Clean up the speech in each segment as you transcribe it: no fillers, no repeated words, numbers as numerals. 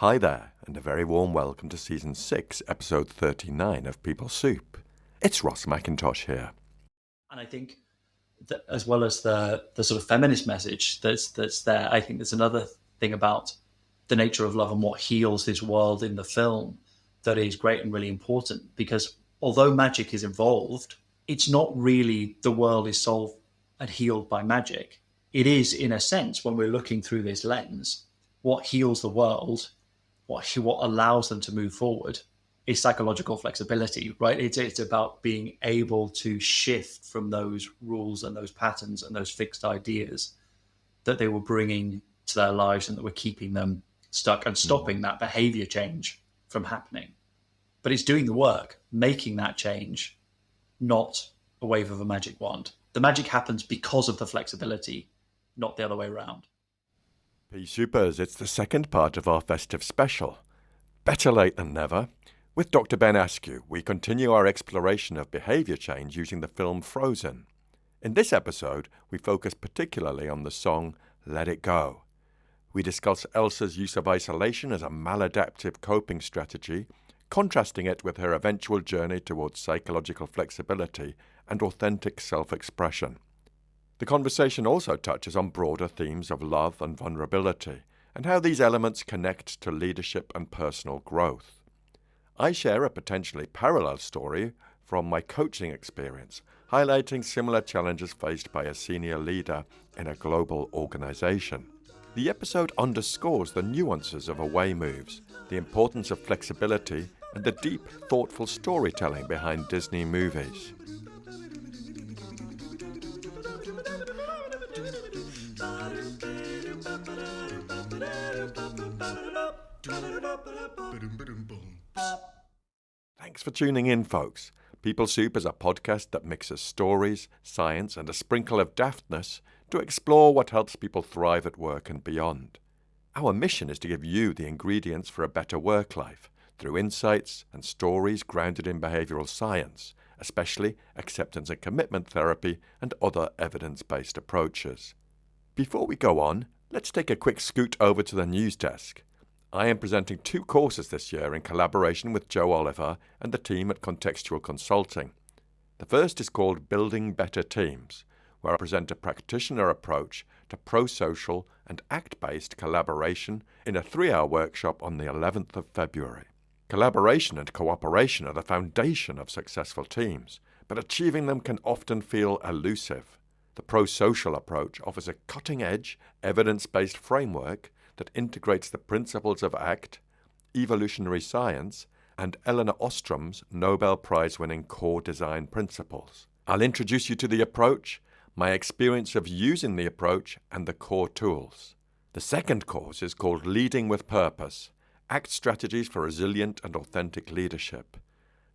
Hi there, and a very warm welcome to Season 6, Episode 39 of People Soup. It's Ross McIntosh here. And I think that as well as the sort of feminist message that's there, I think there's another thing about the nature of love and what heals this world in the film that is great and really important, because although magic is involved, it's not really the world is solved and healed by magic. It is, in a sense, when we're looking through this lens, what heals the world, what allows them to move forward is psychological flexibility, right? It's about being able to shift from those rules and those patterns and those fixed ideas that they were bringing to their lives and that were keeping them stuck and stopping that behavior change from happening. But it's doing the work, making that change, not a wave of a magic wand. The magic happens because of the flexibility, not the other way around. Pea Soupers, it's the second part of our festive special. Better late than never. With Dr Ben Askew, we continue our exploration of behaviour change using the film Frozen. In this episode, we focus particularly on the song Let It Go. We discuss Elsa's use of isolation as a maladaptive coping strategy, contrasting it with her eventual journey towards psychological flexibility and authentic self-expression. The conversation also touches on broader themes of love and vulnerability, and how these elements connect to leadership and personal growth. I share a potentially parallel story from my coaching experience, highlighting similar challenges faced by a senior leader in a global organization. The episode underscores the nuances of away moves, the importance of flexibility, and the deep, thoughtful storytelling behind Disney movies. Thanks for tuning in, folks. People Soup is a podcast that mixes stories, science, and a sprinkle of daftness to explore what helps people thrive at work and beyond. Our mission is to give you the ingredients for a better work life through insights and stories grounded in behavioral science, especially acceptance and commitment therapy and other evidence-based approaches. Before we go on, let's take a quick scoot over to the news desk. I am presenting 2 courses this year in collaboration with Joe Oliver and the team at Contextual Consulting. The first is called Building Better Teams, where I present a practitioner approach to pro-social and act-based collaboration in a 3-hour workshop on the 11th of February. Collaboration and cooperation are the foundation of successful teams, but achieving them can often feel elusive. The pro-social approach offers a cutting-edge, evidence-based framework that integrates the principles of ACT, evolutionary science, and Elinor Ostrom's Nobel Prize-winning core design principles. I'll introduce you to the approach, my experience of using the approach, and the core tools. The second course is called Leading with Purpose, ACT Strategies for Resilient and Authentic Leadership.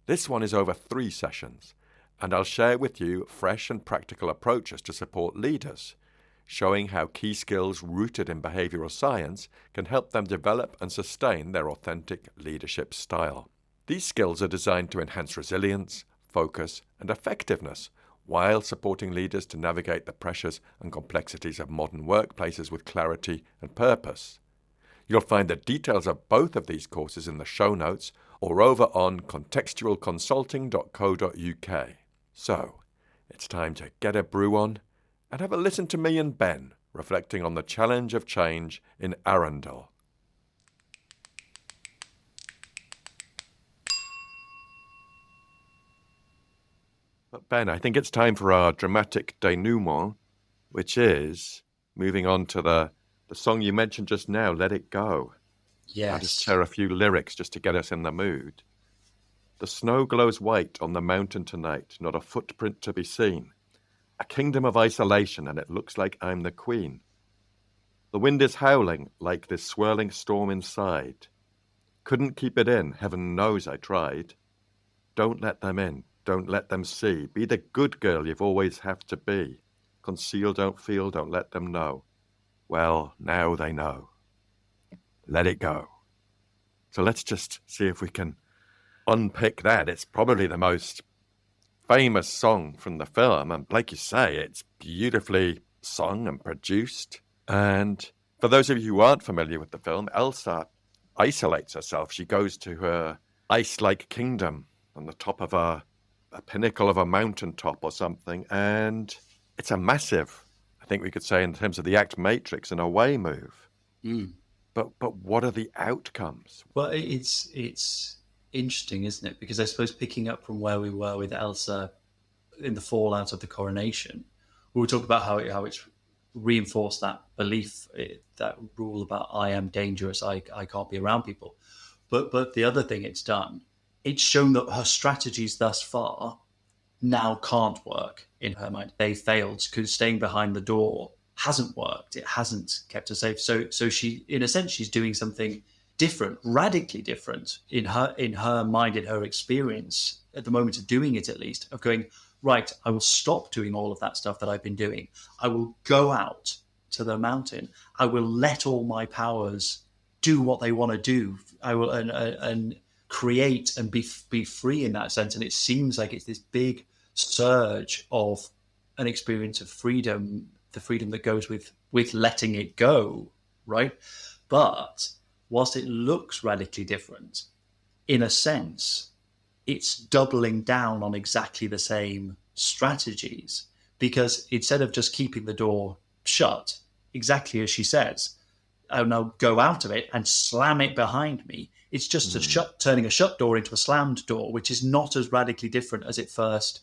This one is over 3 sessions, and I'll share with you fresh and practical approaches to support leaders, showing how key skills rooted in behavioral science can help them develop and sustain their authentic leadership style. These skills are designed to enhance resilience, focus, and effectiveness, while supporting leaders to navigate the pressures and complexities of modern workplaces with clarity and purpose. You'll find the details of both of these courses in the show notes or over on contextualconsulting.co.uk. So, it's time to get a brew on and have a listen to me and Ben reflecting on the challenge of change in Arundel. But Ben, I think it's time for our dramatic denouement, which is moving on to the song you mentioned just now, Let It Go. Yes. I'll just share a few lyrics just to get us in the mood. The snow glows white on the mountain tonight, not a footprint to be seen. A kingdom of isolation, and it looks like I'm the queen. The wind is howling like this swirling storm inside. Couldn't keep it in, heaven knows I tried. Don't let them in, don't let them see. Be the good girl you've always have to be. Conceal, don't feel, don't let them know. Well, now they know. Let it go. So let's just see if we can unpick that. It's probably the most famous song from the film, and like you say, it's beautifully sung and produced. And for those of you who aren't familiar with the film, Elsa isolates herself. She goes to her ice-like kingdom on the top of a pinnacle of a mountaintop or something, and it's a massive, I think we could say in terms of the act matrix, an away move. Mm. But what are the outcomes? Well, it's interesting, isn't it? Because I suppose picking up from where we were with Elsa in the fallout of the coronation, we were talking about how it's reinforced that belief, that rule about I am dangerous, I can't be around people. But the other thing it's done, it's shown that her strategies thus far now can't work in her mind. They failed because staying behind the door hasn't worked. It hasn't kept her safe. So she, in a sense, she's doing something different, radically different in her mind, in her experience at the moment of doing it, at least, of going, right, I will stop doing all of that stuff that I've been doing. I will go out to the mountain. I will let all my powers do what they want to do. I will and create and be free in that sense. And it seems like it's this big surge of an experience of freedom, the freedom that goes with letting it go, right? But whilst it looks radically different, in a sense, it's doubling down on exactly the same strategies, because instead of just keeping the door shut, exactly as she says, I'll now go out of it and slam it behind me. It's just turning a shut door into a slammed door, which is not as radically different as it first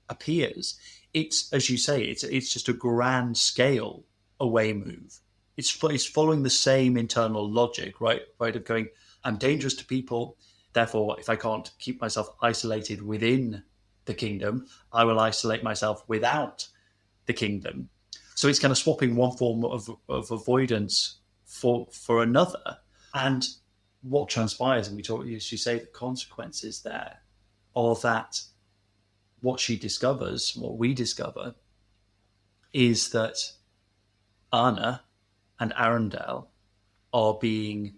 appears. It's, as you say, it's just a grand scale away move. It's following the same internal logic, right? Right, of going, I'm dangerous to people. Therefore, if I can't keep myself isolated within the kingdom, I will isolate myself without the kingdom. So it's kind of swapping one form of avoidance for another. And what transpires, and you say the consequences there, are that what she discovers, what we discover, is that Anna and Arundel are being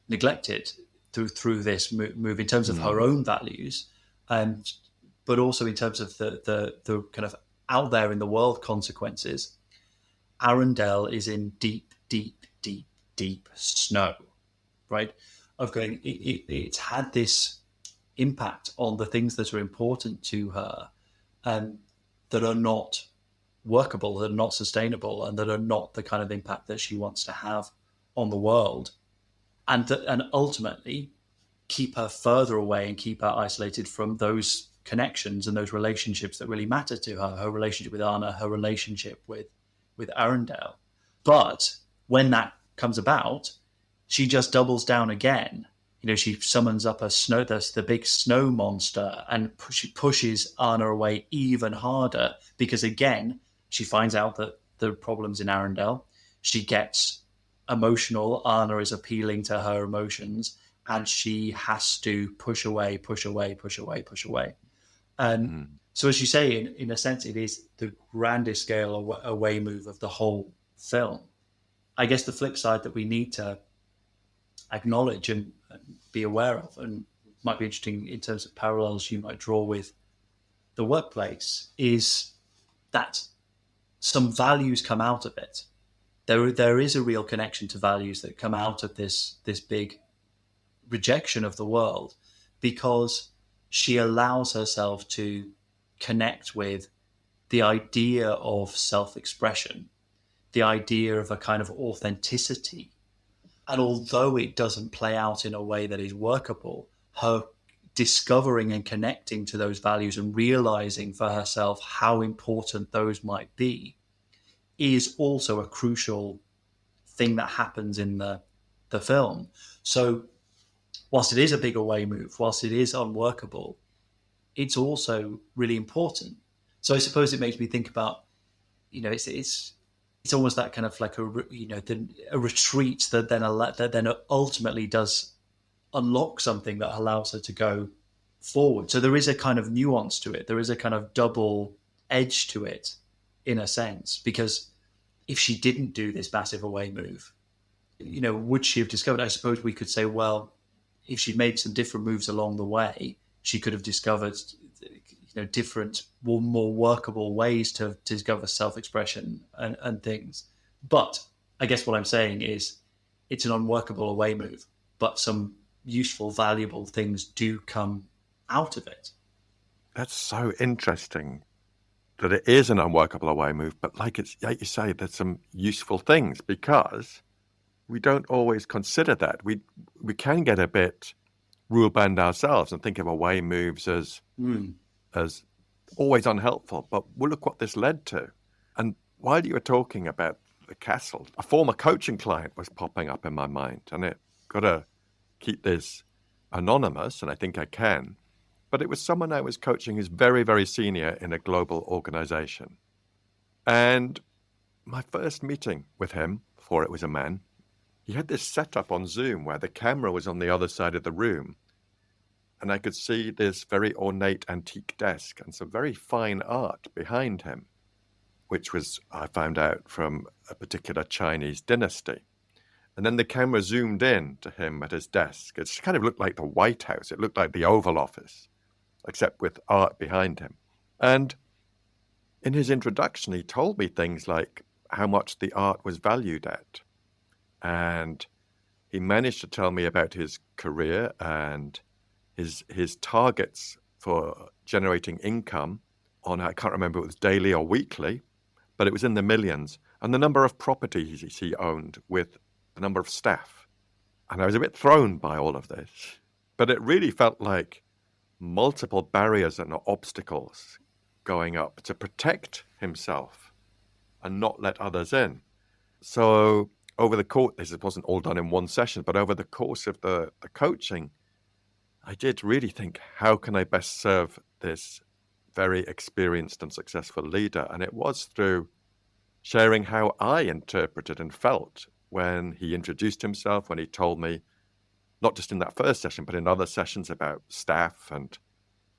neglected through this move in terms of her own values, but also in terms of the kind of out there in the world consequences. Arundel is in deep, deep, deep, deep snow, right? Of going, it's had this impact on the things that are important to her, that are not workable, that are not sustainable, and that are not the kind of impact that she wants to have on the world, and ultimately keep her further away and keep her isolated from those connections and those relationships that really matter to her. Her relationship with Anna, her relationship with Arundel. But when that comes about, she just doubles down again. She summons up the big snow monster, and she pushes Anna away even harder, because again, she finds out that the problem's in Arundel. She gets emotional. Anna is appealing to her emotions, and she has to push away. And so, as you say, in a sense, it is the grandest scale away move of the whole film. I guess the flip side that we need to acknowledge and be aware of, and might be interesting in terms of parallels you might draw with the workplace, is that some values come out of it. There is a real connection to values that come out of this big rejection of the world, because she allows herself to connect with the idea of self-expression, the idea of a kind of authenticity. And although it doesn't play out in a way that is workable, her discovering and connecting to those values and realizing for herself how important those might be is also a crucial thing that happens in the film. So whilst it is a big away move, whilst it is unworkable, it's also really important. So I suppose it makes me think about, it's almost that kind of like a retreat that then ultimately does unlock something that allows her to go forward. So there is a kind of nuance to it. There is a kind of double edge to it, in a sense, because if she didn't do this massive away move, would she have discovered? I suppose we could say, well, if she'd made some different moves along the way, she could have discovered, different, more workable ways to discover self-expression and things. But I guess what I'm saying is, it's an unworkable away move, but some useful, valuable things do come out of it. That's so interesting that it is an unworkable away move, but like you say, there's some useful things because we don't always consider that. We can get a bit rule bound ourselves and think of away moves as always unhelpful. But we'll look what this led to. And while you were talking about the castle, a former coaching client was popping up in my mind, and it got to keep this anonymous, and I think I can. But it was someone I was coaching who's very, very senior in a global organization. And my first meeting with him, before it was a man, he had this setup on Zoom where the camera was on the other side of the room. And I could see this very ornate antique desk and some very fine art behind him, which was, I found out, from a particular Chinese dynasty. And then the camera zoomed in to him at his desk. It kind of looked like the White House. It looked like the Oval Office, except with art behind him. And in his introduction, he told me things like how much the art was valued at. And he managed to tell me about his career and his targets for generating income on, I can't remember if it was daily or weekly, but it was in the millions, and the number of properties he owned with the number of staff. And I was a bit thrown by all of this, but it really felt like multiple barriers and obstacles going up to protect himself and not let others in. So over the course, this wasn't all done in one session, but over the course of the coaching, I did really think, how can I best serve this very experienced and successful leader? And it was through sharing how I interpreted and felt when he introduced himself, when he told me, not just in that first session, but in other sessions about staff and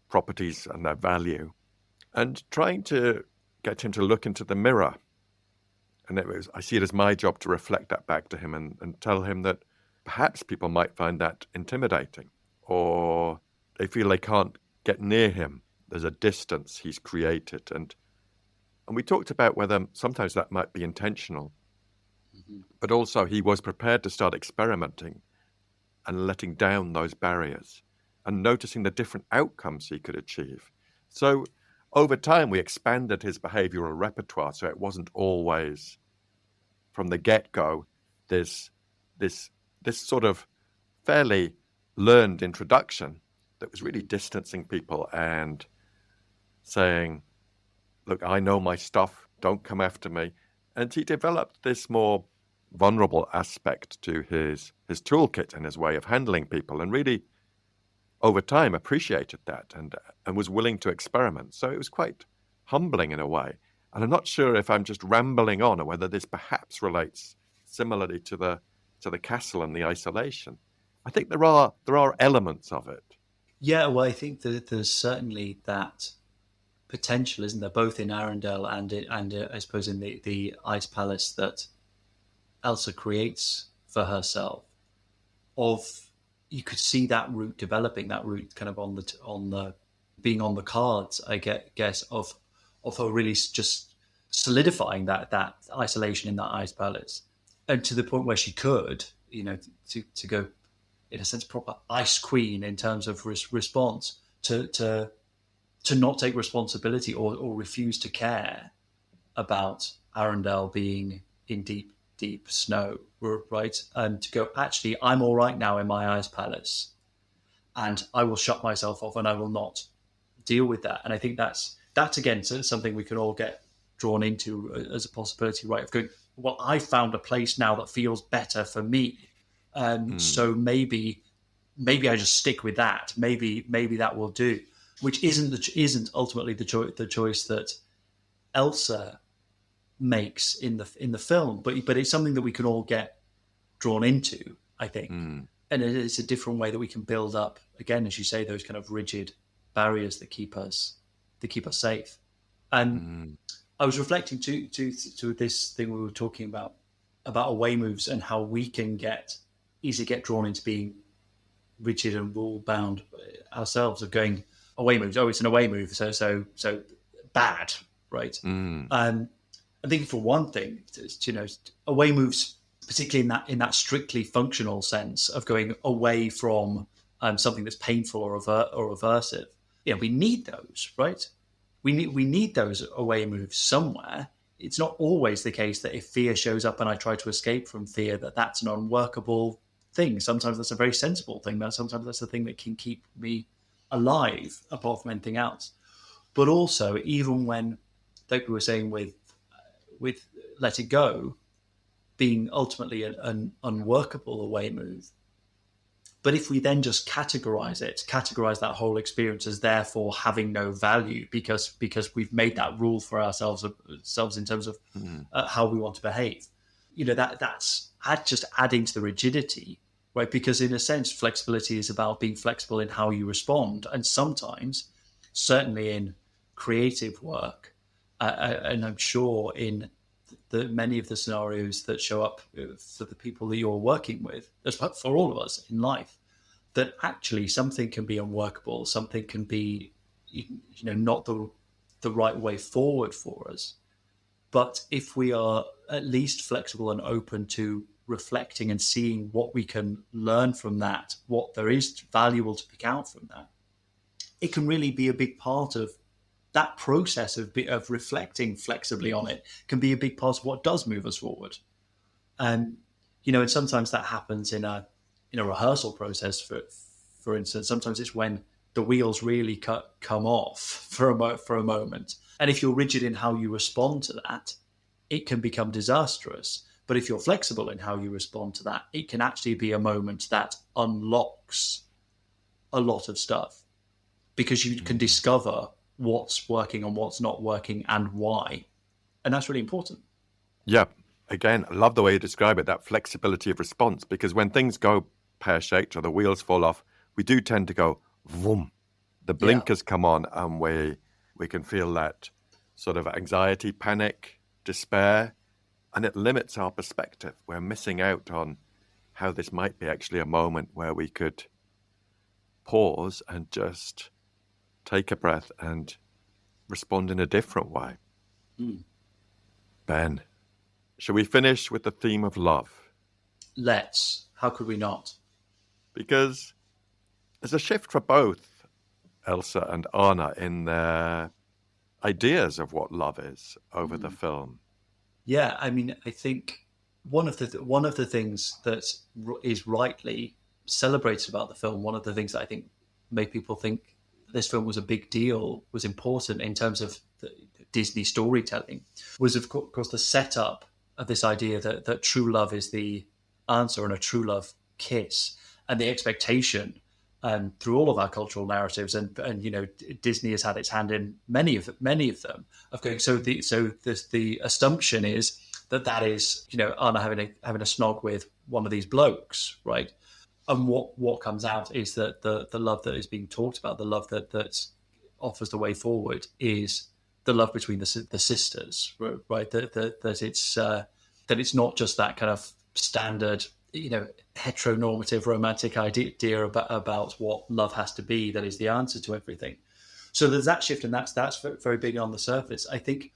properties and their value, and trying to get him to look into the mirror. And I see it as my job to reflect that back to him and tell him that perhaps people might find that intimidating, or they feel they can't get near him. There's a distance he's created. And we talked about whether sometimes that might be intentional, but also he was prepared to start experimenting and letting down those barriers and noticing the different outcomes he could achieve. So over time, we expanded his behavioral repertoire, so it wasn't always from the get-go this sort of fairly learned introduction that was really distancing people and saying, look, I know my stuff, don't come after me. And he developed this more vulnerable aspect to his toolkit and his way of handling people, and really over time appreciated that and was willing to experiment. So it was quite humbling in a way. And I'm not sure if I'm just rambling on or whether this perhaps relates similarly to the castle and the isolation. I think there are elements of it. Yeah, well, I think that there's certainly that potential, isn't there, both in Arendelle and I suppose in the Ice Palace that Elsa creates for herself. You could see that route developing, that route kind of on the being on the cards, I guess, of her really just solidifying that isolation in that Ice Palace, and to the point where she could, to go, in a sense, proper Ice Queen in terms of response to not take responsibility or refuse to care about Arendelle being in deep snow, right? And to go, actually, I'm all right now in my Ice Palace, and I will shut myself off and I will not deal with that. And I think that's again something we can all get drawn into as a possibility, right? Of going, well, I found a place now that feels better for me, so maybe I just stick with that. Maybe that will do, which isn't ultimately the choice that Elsa makes in the film, but it's something that we can all get drawn into, I think. And it's a different way that we can build up, again, as you say, those kind of rigid barriers that keep us safe. And I was reflecting to this thing we were talking about away moves and how we can easily get drawn into being rigid and rule bound ourselves, of going, away moves, oh, it's an away move, so bad, right? I think for one thing, away moves particularly in that strictly functional sense of going away from something that's painful or aversive. We need those, right? We need those away moves somewhere. It's not always the case that if fear shows up and I try to escape from fear, that's an unworkable thing. Sometimes that's a very sensible thing. Sometimes that's the thing that can keep me alive, apart from anything else. But also, even when, like we were saying with Let It Go, being ultimately an unworkable away move. But if we then just categorize that whole experience as therefore having no value because we've made that rule for ourselves in terms of how we want to behave, that's just adding to the rigidity, right? Because in a sense, flexibility is about being flexible in how you respond, and sometimes, certainly in creative work, and I'm sure in many of the scenarios that show up for the people that you're working with, as for all of us in life, that actually something can be unworkable, something can be, not the right way forward for us. But if we are at least flexible and open to reflecting and seeing what we can learn from that, what there is valuable to pick out from that, it can really be a big part of that process of reflecting flexibly on it, can be a big part of what does move us forward. And sometimes that happens in a rehearsal process. For instance, sometimes it's when the wheels really come off for a moment. And if you're rigid in how you respond to that, it can become disastrous. But if you're flexible in how you respond to that, it can actually be a moment that unlocks a lot of stuff, because you can discover what's working and what's not working and why. And that's really important. Yeah. Again, I love the way you describe it, that flexibility of response, because when things go pear-shaped or the wheels fall off, we do tend to go, vroom. The blinkers come on, and we can feel that sort of anxiety, panic, despair, and it limits our perspective. We're missing out on how this might be actually a moment where we could pause and just take a breath and respond in a different way. Ben, shall we finish with the theme of love? Let's. How could we not? Because there's a shift for both Elsa and Anna in their ideas of what love is over the film. Yeah, I mean, I think one of the things that is rightly celebrated about the film, one of the things that I think made people think this film was a big deal, was important in terms of the Disney storytelling, was of course the setup of this idea that true love is the answer and a true love kiss, and the expectation through all of our cultural narratives, and Disney has had its hand in many of them of going. So the assumption is that is Anna having a snog with one of these blokes, right? And what comes out is that the love that is being talked about, the love that offers the way forward, is the love between the sisters, right? That it's not just that kind of standard, heteronormative romantic idea about what love has to be that is the answer to everything. So there's that shift, and that's very big on the surface. I think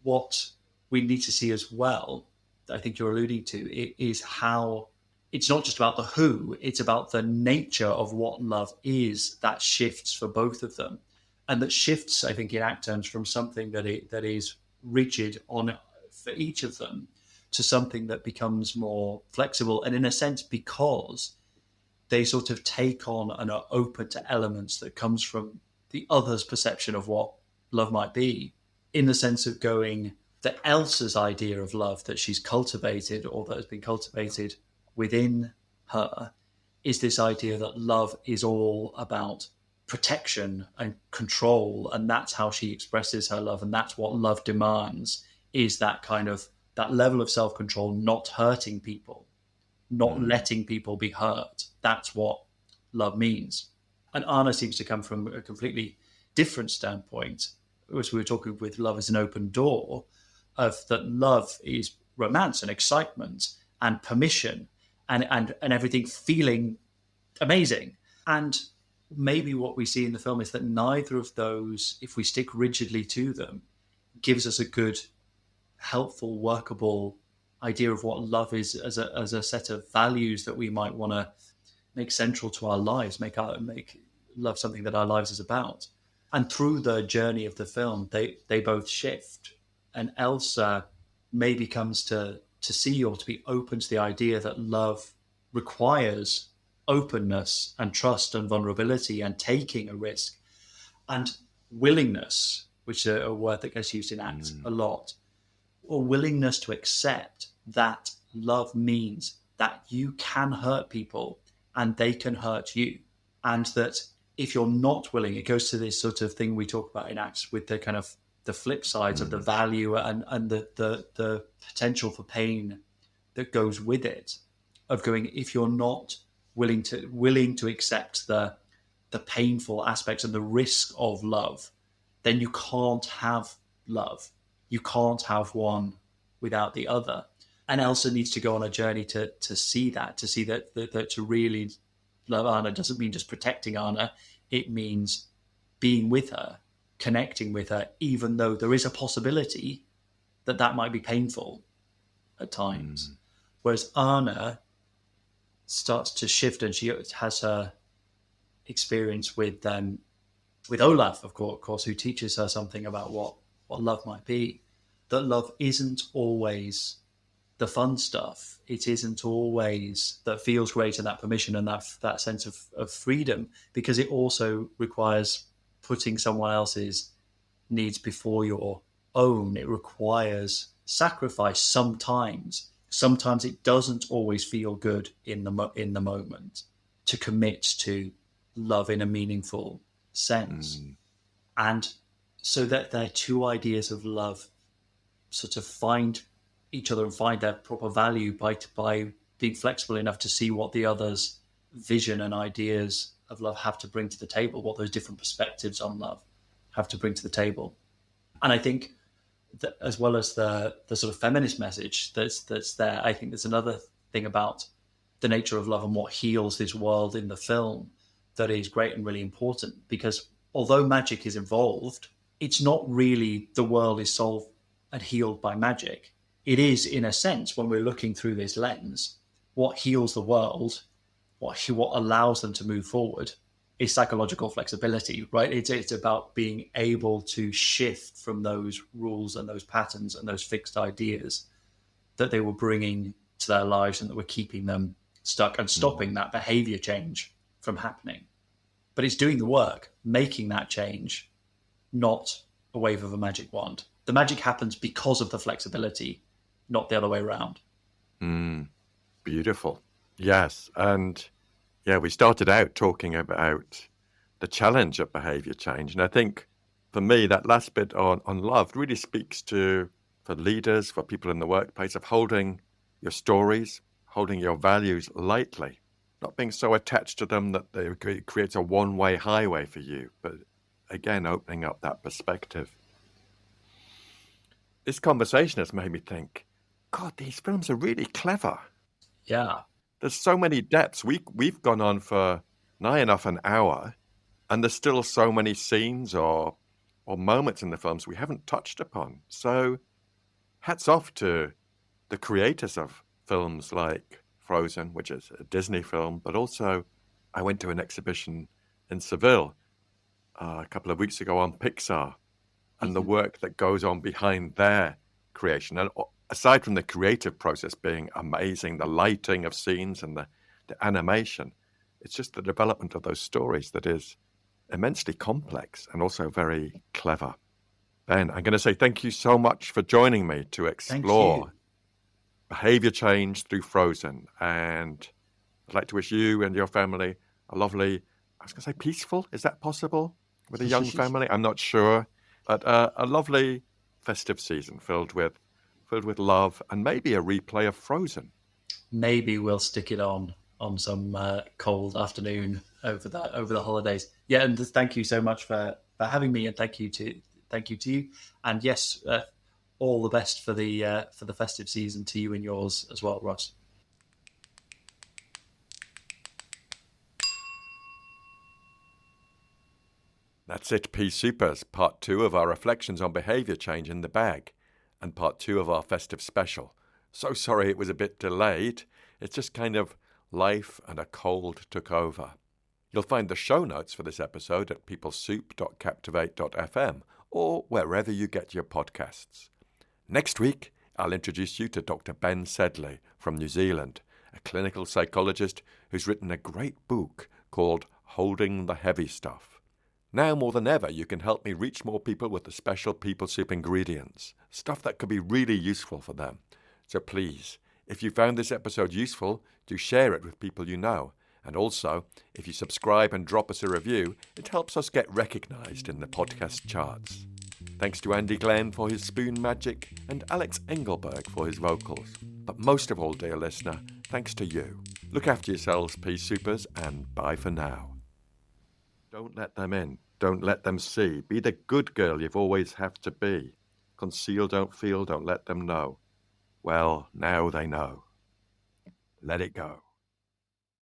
what we need to see as well, I think you're alluding to, is how it's not just about the who, it's about the nature of what love is that shifts for both of them. And that shifts, I think, in act terms from something that is rigid on for each of them to something that becomes more flexible. And in a sense, because they sort of take on and are open to elements that comes from the other's perception of what love might be, in the sense of going, that Elsa's idea of love that she's cultivated, or that has been cultivated within her, is this idea that love is all about protection and control, and that's how she expresses her love, and that's what love demands, is that kind of that level of self-control, not hurting people, not letting people be hurt. That's what love means. And Anna seems to come from a completely different standpoint, as we were talking with Love as an Open Door, of that love is romance and excitement and permission and everything feeling amazing. And maybe what we see in the film is that neither of those, if we stick rigidly to them, gives us a good, helpful, workable idea of what love is as a set of values that we might want to make central to our lives, make love something that our lives is about. And through the journey of the film, they both shift, and Elsa maybe comes to see or to be open to the idea that love requires openness and trust and vulnerability and taking a risk and willingness, which is a word that gets used in ACT a lot, or willingness to accept that love means that you can hurt people and they can hurt you. And that if you're not willing, it goes to this sort of thing we talk about in ACT with the kind of the flip sides of the value and the potential for pain that goes with it, of going, if you're not willing to accept the painful aspects and the risk of love, then you can't have love. You can't have one without the other. And Elsa needs to go on a journey to see that to really love Anna doesn't mean just protecting Anna. It means being with her, connecting with her, even though there is a possibility that might be painful at times. Whereas Anna starts to shift, and she has her experience with Olaf, of course, who teaches her something about what love might be. That love isn't always the fun stuff. It isn't always that feels great and that permission and that sense of freedom, because it also requires putting someone else's needs before your own. It requires sacrifice sometimes. Sometimes it doesn't always feel good in the moment to commit to love in a meaningful sense. And so that their two ideas of love sort of find each other and find their proper value by being flexible enough to see what the other's vision and ideas of love have to bring to the table, what those different perspectives on love have to bring to the table. And I think that, as well as the sort of feminist message that's there, I think there's another thing about the nature of love and what heals this world in the film that is great and really important, because although magic is involved, it's not really the world is solved and healed by magic. It is, in a sense, when we're looking through this lens, what heals the world, what allows them to move forward is psychological flexibility, right? It's about being able to shift from those rules and those patterns and those fixed ideas that they were bringing to their lives and that were keeping them stuck and stopping that behavior change from happening. But it's doing the work, making that change, not a wave of a magic wand. The magic happens because of the flexibility, not the other way around. Beautiful. Yes. And yeah, we started out talking about the challenge of behavior change. And I think for me, that last bit on love really speaks to, for leaders, for people in the workplace, of holding your stories, holding your values lightly, not being so attached to them that it creates a one-way highway for you, but again, opening up that perspective. This conversation has made me think, God, these films are really clever. Yeah. There's so many depths. We've gone on for nigh enough an hour, and there's still so many scenes or moments in the films we haven't touched upon. So hats off to the creators of films like Frozen, which is a Disney film, but also I went to an exhibition in Seville a couple of weeks ago on Pixar and the work that goes on behind their creation. And aside from the creative process being amazing, the lighting of scenes and the animation, it's just the development of those stories that is immensely complex and also very clever. Ben, I'm going to say thank you so much for joining me to explore behavior change through Frozen. And I'd like to wish you and your family a lovely, I was going to say peaceful, is that possible with a young family? I'm not sure. But a lovely festive season filled with love and maybe a replay of Frozen. Maybe we'll stick it on some cold afternoon over the holidays. Yeah, and thank you so much for having me, and thank you to you. And yes, all the best for the festive season to you and yours as well, Ross. That's it, Pea Supers, part 2 of our reflections on behaviour change in the bag, and part 2 of our festive special. So sorry it was a bit delayed. It's just kind of life and a cold took over. You'll find the show notes for this episode at peoplesoup.captivate.fm or wherever you get your podcasts. Next week, I'll introduce you to Dr Ben Sedley from New Zealand, a clinical psychologist who's written a great book called Holding the Heavy Stuff. Now more than ever, you can help me reach more people with the special People Soup ingredients, stuff that could be really useful for them. So please, if you found this episode useful, do share it with people you know. And also, if you subscribe and drop us a review, it helps us get recognised in the podcast charts. Thanks to Andy Glenn for his spoon magic and Alex Engelberg for his vocals. But most of all, dear listener, thanks to you. Look after yourselves, Pea Soupers, and bye for now. Don't let them in. Don't let them see. Be the good girl you've always have to be. Conceal, don't feel, don't let them know. Well, now they know. Let it go.